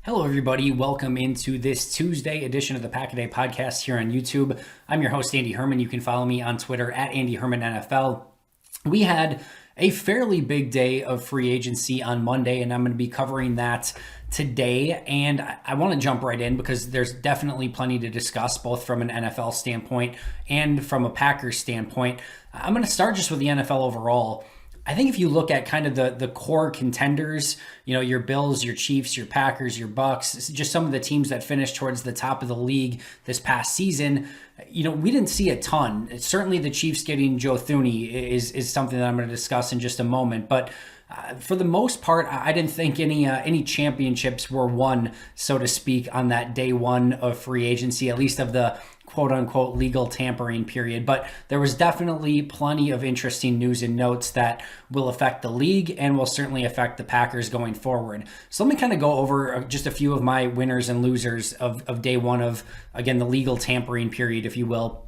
Hello, everybody. Welcome into this Tuesday edition of the Pack a Day podcast here on YouTube. I'm your host, Andy Herman. You can follow me on Twitter at Andy Herman NFL. We had a fairly big day of free agency on Monday, and I'm going to be covering that today. And I want to jump right in because there's definitely plenty to discuss, both from an NFL standpoint and from a Packers standpoint. I'm going to start just with the NFL overall. I think if you look at kind of the core contenders, your Bills, your Chiefs, your Packers, your Bucks, just some of the teams that finished towards the top of the league this past season, we didn't see a ton. Certainly the Chiefs getting Joe Thuney is something that I'm going to discuss in just a moment. But for the most part, I didn't think any championships were won, so to speak, on that day one of free agency, at least of the quote-unquote legal tampering period. But there was definitely plenty of interesting news and notes that will affect the league and will certainly affect the Packers going forward. So let me kind of go over just a few of my winners and losers of day one of, again, the legal tampering period, if you will.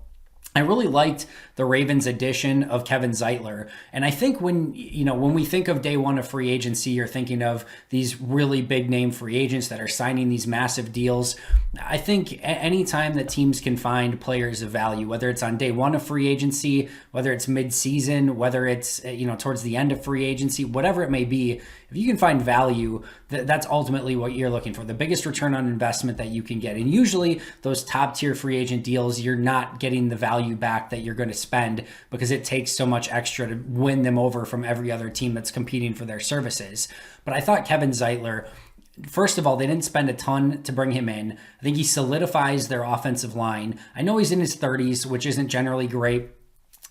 I really liked the Ravens edition of Kevin Zeitler. And I think when we think of day one of free agency, you're thinking of these really big name free agents that are signing these massive deals. I think anytime that teams can find players of value, whether it's on day one of free agency, whether it's mid-season, whether it's towards the end of free agency, whatever it may be, if you can find value, that's ultimately what you're looking for, the biggest return on investment that you can get. And usually those top tier free agent deals, you're not getting the value back that you're going to spend because it takes so much extra to win them over from every other team that's competing for their services. But I thought Kevin Zeitler, first of all, they didn't spend a ton to bring him in. I think he solidifies their offensive line. I know he's in his 30s, which isn't generally great,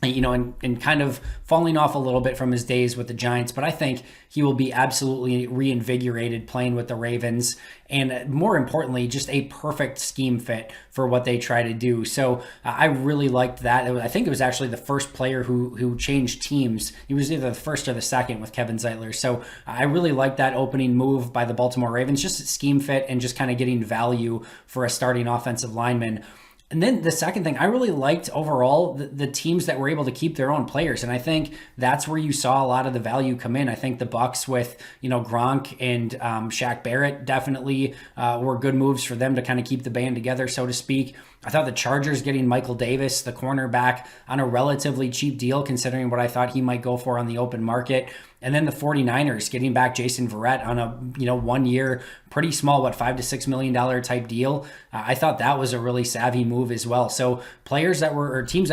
and kind of falling off a little bit from his days with the Giants, but I think he will be absolutely reinvigorated playing with the Ravens, and more importantly, just a perfect scheme fit for what they try to do. So I really liked that. I think it was actually the first player who changed teams. He was either the first or the second with Kevin Zeitler. So I really liked that opening move by the Baltimore Ravens, just a scheme fit and just kind of getting value for a starting offensive lineman. And then the second thing, I really liked overall the teams that were able to keep their own players. And I think that's where you saw a lot of the value come in. I think the Bucks with, Gronk and Shaq Barrett definitely were good moves for them to kind of keep the band together, so to speak. I thought the Chargers getting Michael Davis, the cornerback, on a relatively cheap deal, considering what I thought he might go for on the open market. And then the 49ers getting back Jason Verrett on a 1 year, pretty small, $5 to $6 million type deal. I thought that was a really savvy move as well. So teams that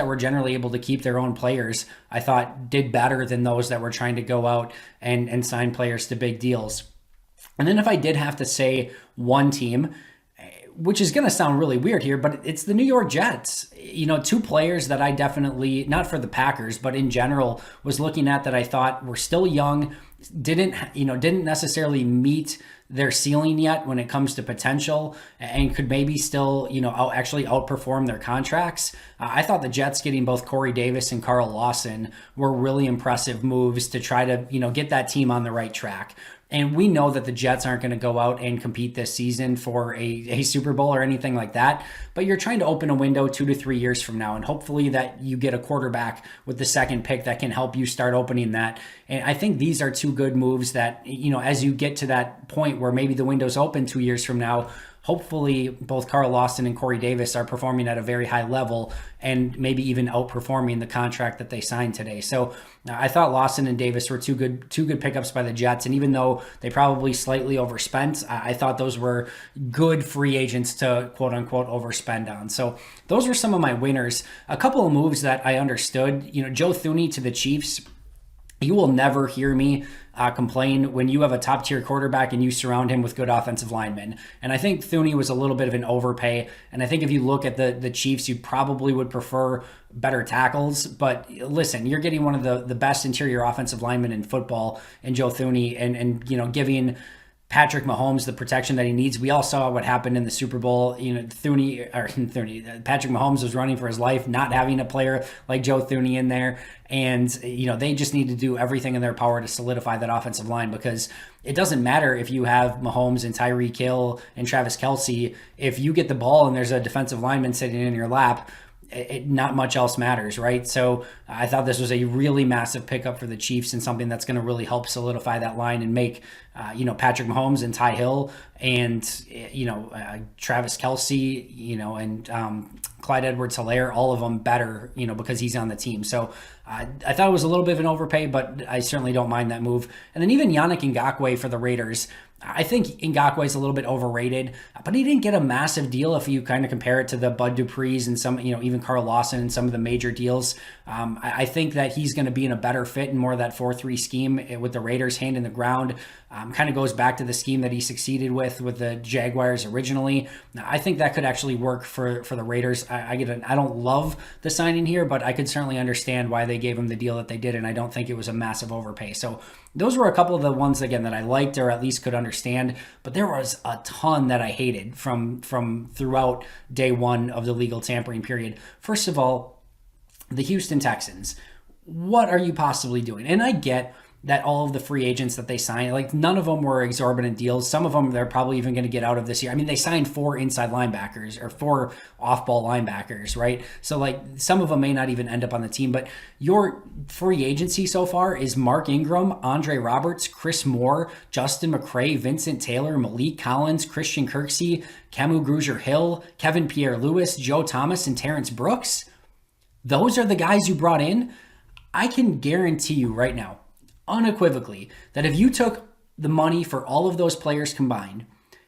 were generally able to keep their own players, I thought did better than those that were trying to go out and sign players to big deals. And then if I did have to say one team, which is going to sound really weird here, but it's the New York Jets. Two players that I definitely, not for the Packers, but in general, was looking at that I thought were still young, didn't necessarily meet their ceiling yet when it comes to potential, and could maybe still, actually outperform their contracts. I thought the Jets getting both Corey Davis and Carl Lawson were really impressive moves to try to, get that team on the right track. And we know that the Jets aren't going to go out and compete this season for a Super Bowl or anything like that, but you're trying to open a window 2 to 3 years from now, and hopefully that you get a quarterback with the second pick that can help you start opening that. And I think these are two good moves that, as you get to that point where maybe the window's open 2 years from now, hopefully both Carl Lawson and Corey Davis are performing at a very high level and maybe even outperforming the contract that they signed today. So I thought Lawson and Davis were two good pickups by the Jets. And even though they probably slightly overspent, I thought those were good free agents to quote unquote overspend on. So those were some of my winners. A couple of moves that I understood, Joe Thuney to the Chiefs. You will never hear me complain when you have a top tier quarterback and you surround him with good offensive linemen. And I think Thuney was a little bit of an overpay. And I think if you look at the Chiefs, you probably would prefer better tackles. But listen, you're getting one of the best interior offensive linemen in football in Joe Thuney, and giving Patrick Mahomes the protection that he needs. We all saw what happened in the Super Bowl. Patrick Mahomes was running for his life, not having a player like Joe Thuney in there. And, they just need to do everything in their power to solidify that offensive line, because it doesn't matter if you have Mahomes and Tyreek Hill and Travis Kelce. If you get the ball and there's a defensive lineman sitting in your lap, not much else matters, right? So I thought this was a really massive pickup for the Chiefs and something that's going to really help solidify that line and make, Patrick Mahomes and Ty Hill and, Travis Kelce, and Clyde Edwards-Helaire, all of them better, because he's on the team. So I thought it was a little bit of an overpay, but I certainly don't mind that move. And then even Yannick Ngakoue for the Raiders. I think Ngakoue is a little bit overrated, but he didn't get a massive deal if you kind of compare it to the Bud Dupree's and some, even Carl Lawson and some of the major deals. I think that he's going to be in a better fit in more of that 4-3 scheme with the Raiders hand in the ground. Kind of goes back to the scheme that he succeeded with the Jaguars originally. I think that could actually work for the Raiders. I don't love the signing here, but I could certainly understand why they gave him the deal that they did, and I don't think it was a massive overpay. So those were a couple of the ones, again, that I liked or at least could understand, but there was a ton that I hated from throughout day one of the legal tampering period. First of all, the Houston Texans. What are you possibly doing? And I get that all of the free agents that they signed, like none of them were exorbitant deals. Some of them they're probably even going to get out of this year. I mean, they signed 4 inside linebackers or 4 off-ball linebackers, right? So like some of them may not even end up on the team, but your free agency so far is Mark Ingram, Andre Roberts, Chris Moore, Justin McCray, Vincent Taylor, Malik Collins, Christian Kirksey, Camu Grugier-Hill, Kevin Pierre-Louis, Joe Thomas, and Terrence Brooks. Those are the guys you brought in. I can guarantee you right now, unequivocally, that if you took the money for all of those players combined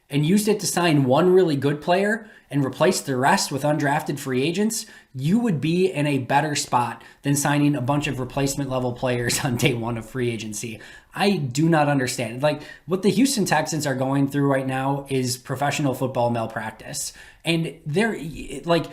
and used it to sign one really good player and replace the rest with undrafted free agents, you would be in a better spot than signing a bunch of replacement level players on day one of free agency. I do not understand. Like what the Houston Texans are going through right now is professional football malpractice. And they're like,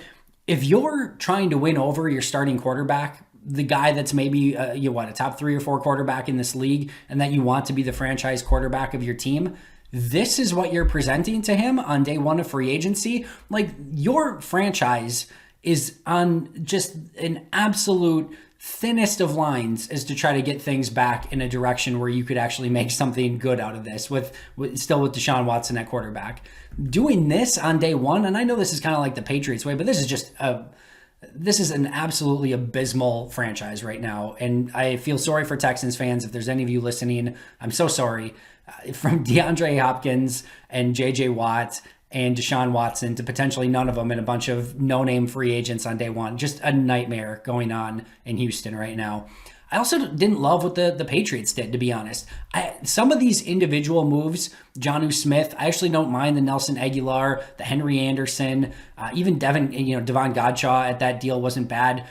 if you're trying to win over your starting quarterback, the guy that's maybe a top 3 or 4 quarterback in this league, and that you want to be the franchise quarterback of your team, this is what you're presenting to him on day one of free agency. Like your franchise is on just an absolute thinnest of lines as to try to get things back in a direction where you could actually make something good out of this with Deshaun Watson at quarterback. Doing this on day one, and I know this is kind of like the Patriots way, but this is an absolutely abysmal franchise right now. And I feel sorry for Texans fans. If there's any of you listening, I'm so sorry. From DeAndre Hopkins and JJ Watt and Deshaun Watson to potentially none of them and a bunch of no-name free agents on day one. Just a nightmare going on in Houston right now. I also didn't love what the Patriots did, to be honest. Some of these individual moves, Jonnu Smith, I actually don't mind the Nelson Aguilar, the Henry Anderson, even Devon Godchaux at that deal wasn't bad.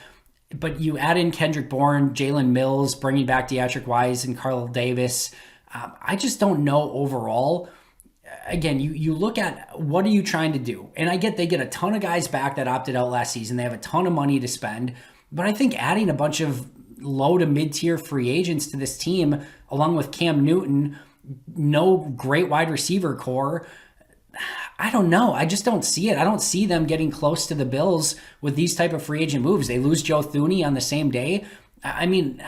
But you add in Kendrick Bourne, Jalen Mills, bringing back Deatrick Wise and Carl Davis. I just don't know overall. Again, you look at what are you trying to do? And I get they get a ton of guys back that opted out last season. They have a ton of money to spend. But I think adding a bunch of low to mid-tier free agents to this team, along with Cam Newton, no great wide receiver core, I don't know. I just don't see it. I don't see them getting close to the Bills with these type of free agent moves. They lose Joe Thuney on the same day. I mean,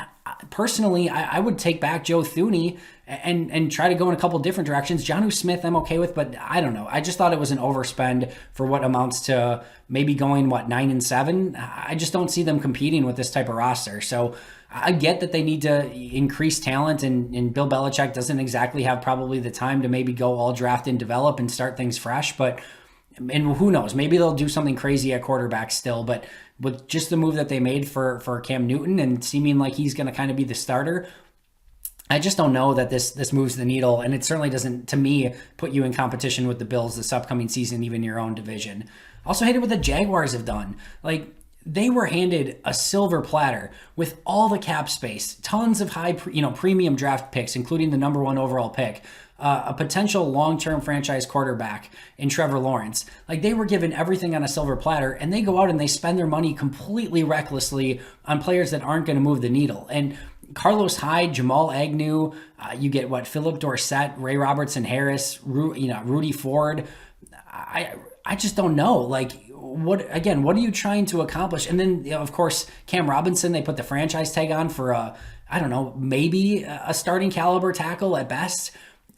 personally, I would take back Joe Thuney and try to go in a couple different directions. Jonnu Smith, I'm okay with, but I don't know. I just thought it was an overspend for what amounts to maybe going, 9-7? I just don't see them competing with this type of roster. So I get that they need to increase talent, and Bill Belichick doesn't exactly have probably the time to maybe go all draft and develop and start things fresh, and who knows, maybe they'll do something crazy at quarterback still, but with just the move that they made for Cam Newton and seeming like he's going to kind of be the starter, I just don't know that this moves the needle, and it certainly doesn't, to me, put you in competition with the Bills this upcoming season, even your own division. Also hated what the Jaguars have done. Like, they were handed a silver platter with all the cap space, tons of high, premium draft picks, including the number 1 overall pick, a potential long-term franchise quarterback in Trevor Lawrence. Like, they were given everything on a silver platter, and they go out and they spend their money completely recklessly on players that aren't going to move the needle. And Carlos Hyde, Jamal Agnew, you get Philip Dorsett, Ray Robertson Harris, Rudy Ford. I just don't know. Like, what are you trying to accomplish? And then, of course, Cam Robinson, they put the franchise tag on for maybe a starting caliber tackle at best.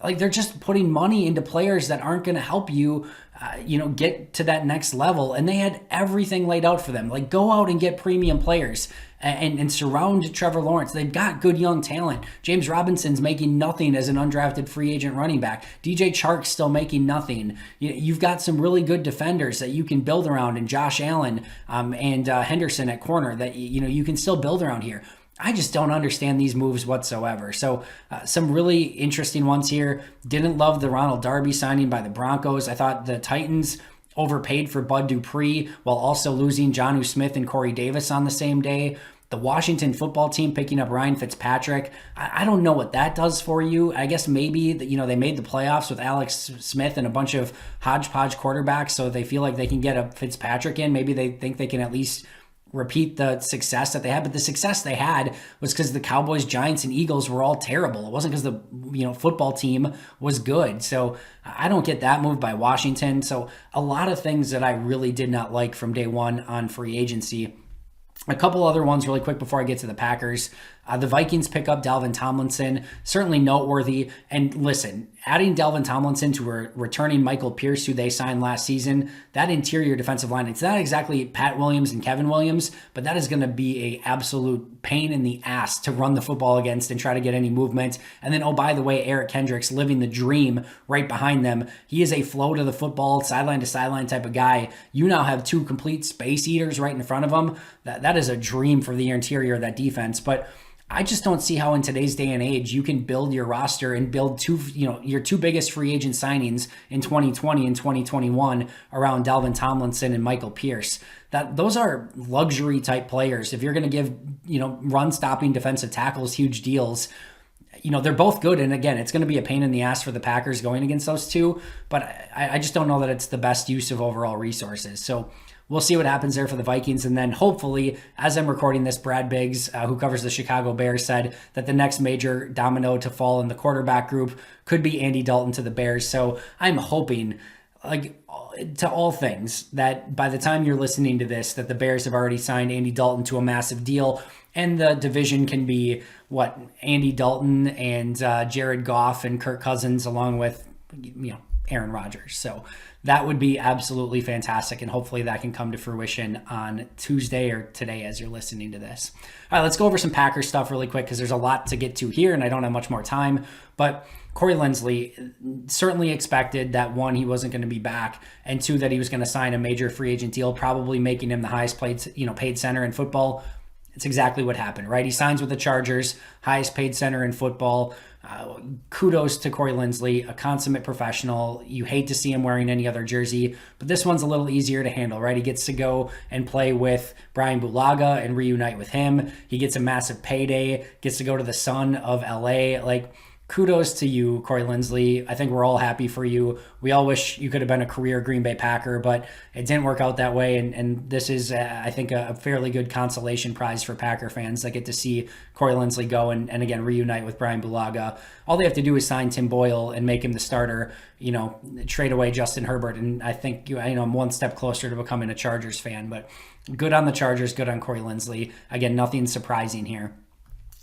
Like, they're just putting money into players that aren't going to help you, get to that next level. And they had everything laid out for them. Like, go out and get premium players and surround Trevor Lawrence. They've got good young talent. James Robinson's making nothing as an undrafted free agent running back. DJ Chark's still making nothing. You've got some really good defenders that you can build around, and Josh Allen and Henderson at corner that you can still build around here. I just don't understand these moves whatsoever. So some really interesting ones here. Didn't love the Ronald Darby signing by the Broncos. I thought the Titans overpaid for Bud Dupree while also losing Jonnu Smith and Corey Davis on the same day. The Washington football team picking up Ryan Fitzpatrick. I don't know what that does for you. I guess maybe they made the playoffs with Alex Smith and a bunch of hodgepodge quarterbacks, so they feel like they can get a Fitzpatrick in. Maybe they think they can at least repeat the success that they had, but the success they had was because the Cowboys, Giants, and Eagles were all terrible. It wasn't because the football team was good. So I don't get that move by Washington. So a lot of things that I really did not like from day one on free agency. A couple other ones really quick before I get to the Packers. The Vikings pick up Dalvin Tomlinson, certainly noteworthy. And listen, adding Dalvin Tomlinson to returning Michael Pierce, who they signed last season, that interior defensive line, it's not exactly Pat Williams and Kevin Williams, but that is going to be a absolute pain in the ass to run the football against and try to get any movement. And then, oh, by the way, Eric Kendricks living the dream right behind them. He is a flow to the football, sideline to sideline type of guy. You now have two complete space eaters right in front of them. That is a dream for the interior of that defense. But I just don't see how in today's day and age you can build your roster and build your two biggest free agent signings in 2020 and 2021 around Dalvin Tomlinson and Michael Pierce. Those are luxury type players. If you're going to give, run stopping defensive tackles huge deals, they're both good. And again, it's going to be a pain in the ass for the Packers going against those two, but I just don't know that it's the best use of overall resources. So we'll see what happens there for the Vikings. And then hopefully, as I'm recording this, Brad Biggs, who covers the Chicago Bears, said that the next major domino to fall in the quarterback group could be Andy Dalton to the Bears. So I'm hoping, to all things, that by the time you're listening to this, that the Bears have already signed Andy Dalton to a massive deal. And the division can be Andy Dalton and Jared Goff and Kirk Cousins, along with, Aaron Rodgers. So that would be absolutely fantastic, and hopefully that can come to fruition on Tuesday or today as you're listening to this. All right, let's go over some Packers stuff really quick because there's a lot to get to here and I don't have much more time. But Corey Linsley certainly expected that, one, he wasn't going to be back, and two, that he was going to sign a major free agent deal, probably making him the highest paid center in football. It's exactly what happened, right? He signs with the Chargers, highest paid center in football. Kudos to Corey Linsley, a consummate professional. You hate to see him wearing any other jersey, but this one's a little easier to handle, right? He gets to go and play with Brian Bulaga and reunite with him. He gets a massive payday, gets to go to the Sun of LA. Kudos to you, Corey Linsley. I think we're all happy for you. We all wish you could have been a career Green Bay Packer, but it didn't work out that way. And this is, I think, a fairly good consolation prize for Packer fans that get to see Corey Linsley go and again, reunite with Brian Bulaga. All they have to do is sign Tim Boyle and make him the starter, trade away Justin Herbert. And I think, I'm one step closer to becoming a Chargers fan, but good on the Chargers, good on Corey Linsley. Again, nothing surprising here.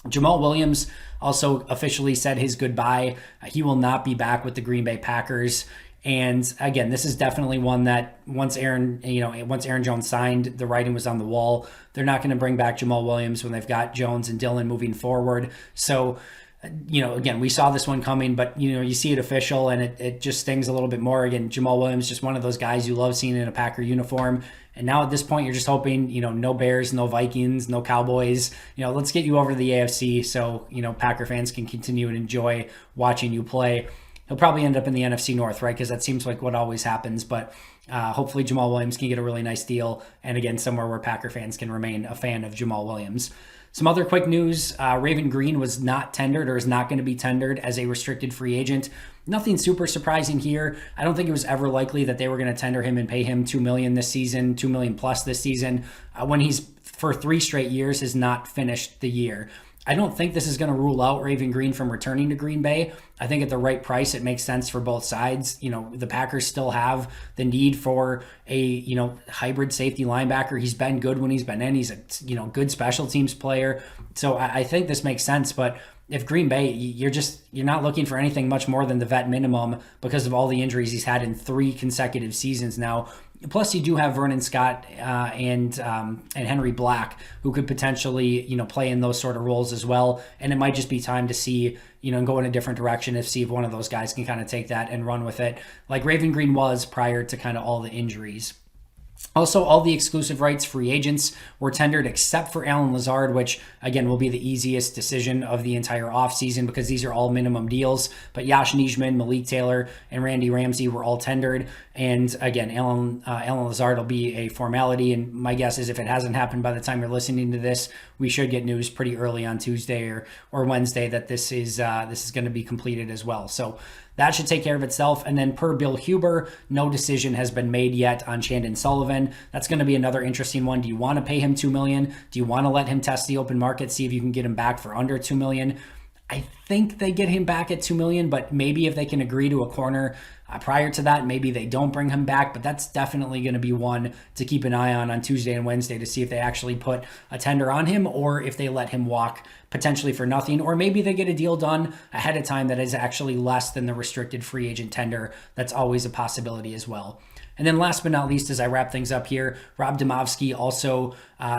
Jamal Williams also officially said his goodbye. He will not be back with the Green Bay Packers. And again, this is definitely one that once Aaron Jones signed, the writing was on the wall. They're not going to bring back Jamal Williams when they've got Jones and Dillon moving forward. So, again, we saw this one coming, but, you see it official and it just stings a little bit more. Again, Jamal Williams, just one of those guys you love seeing in a Packer uniform. And now at this point, you're just hoping, no Bears, no Vikings, no Cowboys. Let's get you over to the AFC so, Packer fans can continue and enjoy watching you play. He'll probably end up in the NFC North, right? Because that seems like what always happens. But hopefully Jamal Williams can get a really nice deal. And again, somewhere where Packer fans can remain a fan of Jamal Williams. Some other quick news, Raven Greene was not tendered or is not going to be tendered as a restricted free agent. Nothing super surprising here. I don't think it was ever likely that they were going to tender him and pay him $2 million this season, $2 million plus this season, when he's, for 3 straight years, has not finished the year. I don't think this is going to rule out Raven Greene from returning to Green Bay. I think at the right price, it makes sense for both sides. The Packers still have the need for a, hybrid safety linebacker. He's been good when he's been in. He's a, good special teams player. So I think this makes sense, but if Green Bay, you're not looking for anything much more than the vet minimum because of all the injuries he's had in 3 consecutive seasons now. Plus, you do have Vernon Scott and Henry Black, who could potentially, play in those sort of roles as well. And it might just be time to see, go in a different direction see if one of those guys can kind of take that and run with it, like Raven Greene was prior to kind of all the injuries. Also, all the exclusive rights free agents were tendered except for Allen Lazard, which, again, will be the easiest decision of the entire offseason because these are all minimum deals. But Yash Nijman, Malik Taylor, and Randy Ramsey were all tendered. And, again, Allen Lazard will be a formality. And my guess is if it hasn't happened by the time you're listening to this, we should get news pretty early on Tuesday or Wednesday that this is going to be completed as well. So that should take care of itself. And then per Bill Huber, no decision has been made yet on Chandon Sullivan. That's going to be another interesting one. Do you want to pay him $2 million? Do you want to let him test the open market, see if you can get him back for under $2 million? I think they get him back at $2 million, but maybe if they can agree to a corner prior to that, maybe they don't bring him back. But that's definitely going to be one to keep an eye on Tuesday and Wednesday to see if they actually put a tender on him or if they let him walk potentially for nothing, or maybe they get a deal done ahead of time that is actually less than the restricted free agent tender. That's always a possibility as well. And then last but not least, as I wrap things up here, Rob Demovsky also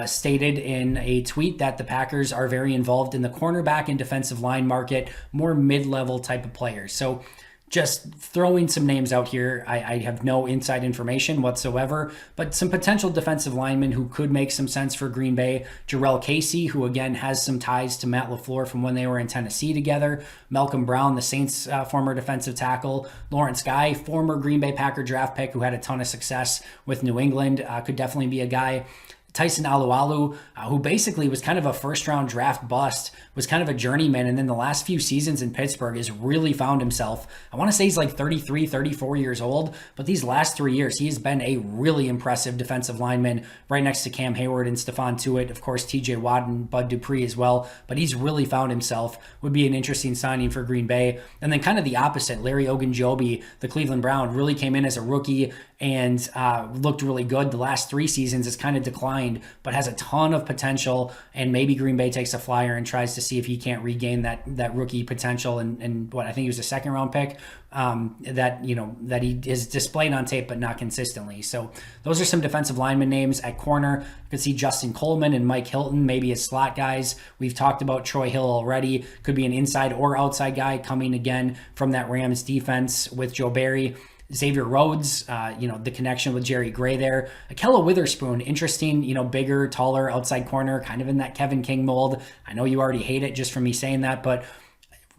stated in a tweet that the Packers are very involved in the cornerback and defensive line market, more mid-level type of players. So just throwing some names out here. I have no inside information whatsoever, but some potential defensive linemen who could make some sense for Green Bay. Jarrell Casey, who again has some ties to Matt LaFleur from when they were in Tennessee together. Malcolm Brown, the Saints former defensive tackle. Lawrence Guy, former Green Bay Packer draft pick who had a ton of success with New England, could definitely be a guy. Tyson Alualu, who basically was kind of a first-round draft bust, was kind of a journeyman, and then the last few seasons in Pittsburgh has really found himself. I want to say he's like 33, 34 years old, but these last 3 years, he has been a really impressive defensive lineman right next to Cam Hayward and Stephon Tuitt, of course, TJ Watt and Bud Dupree as well, but he's really found himself. Would be an interesting signing for Green Bay. And then kind of the opposite, Larry Ogunjobi, the Cleveland Brown, really came in as a rookie and looked really good. The last 3 seasons has kind of declined, but has a ton of potential, and maybe Green Bay takes a flyer and tries to see if he can't regain that rookie potential and what I think he was a second round pick that he is displayed on tape but not consistently. So those are some defensive lineman names. At corner, you could see Justin Coleman and Mike Hilton, maybe as slot guys. We've talked about Troy Hill already. Could be an inside or outside guy coming again from that Rams defense with Joe Barry. Xavier Rhodes, the connection with Jerry Gray there. Ahkello Witherspoon, interesting, bigger, taller, outside corner, kind of in that Kevin King mold. I know you already hate it just from me saying that, but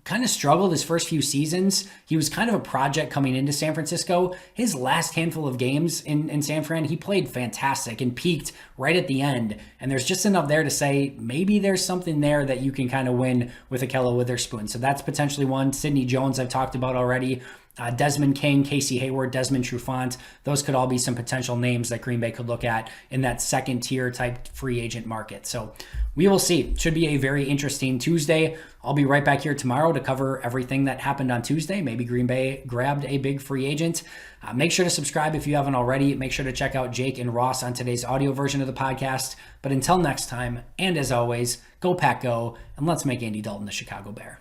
kind of struggled his first few seasons. He was kind of a project coming into San Francisco. His last handful of games in San Fran, he played fantastic and peaked right at the end. And there's just enough there to say maybe there's something there that you can kind of win with Ahkello Witherspoon. So that's potentially one. Sidney Jones I've talked about already. Desmond King, Casey Hayward, Desmond Trufant. Those could all be some potential names that Green Bay could look at in that second tier type free agent market. So we will see. Should be a very interesting Tuesday. I'll be right back here tomorrow to cover everything that happened on Tuesday. Maybe Green Bay grabbed a big free agent. Make sure to subscribe if you haven't already. Make sure to check out Jake and Ross on today's audio version of the podcast. But until next time, and as always, go Pack Go, and let's make Andy Dalton the Chicago Bear.